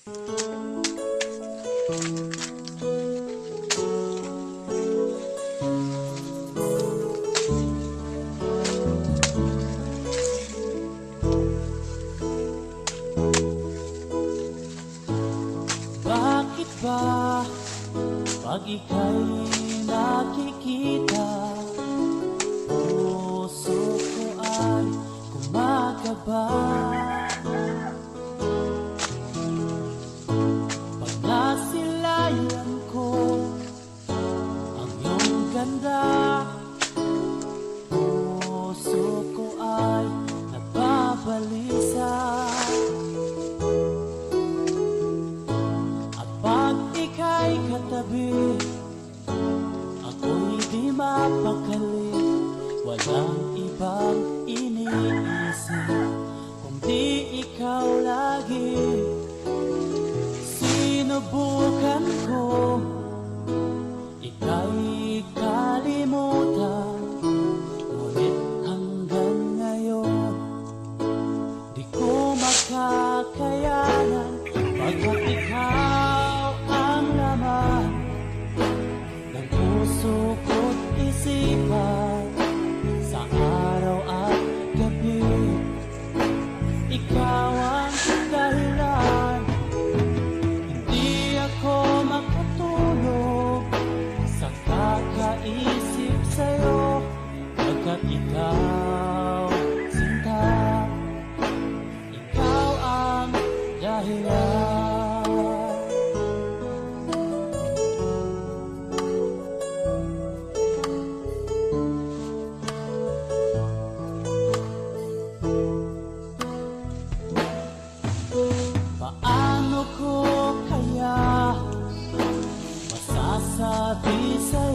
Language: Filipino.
Bakit ba pag ika'y nakikita, puso ko ay kumakaba? Pag nasilayan ko ang iyong ganda, puso ko ay nagbabalisa. Pag ika'y katabi, ako'y di mapakali. Walang ibang iniisip kundi ikaw lagi. Sinubukan ko ika'y kalimutan, ngunit hanggang ngayon di ko makakayanan. Pagkat ikaw ang laman ng puso ko't isipan, sa araw at gabi ikaw ang dahilan. Hindi ako makatulog sa kakaisip sa'yo, pagkat ikaw, sinta, ikaw ang dahilan. Paano ko kaya masasabi sa'yo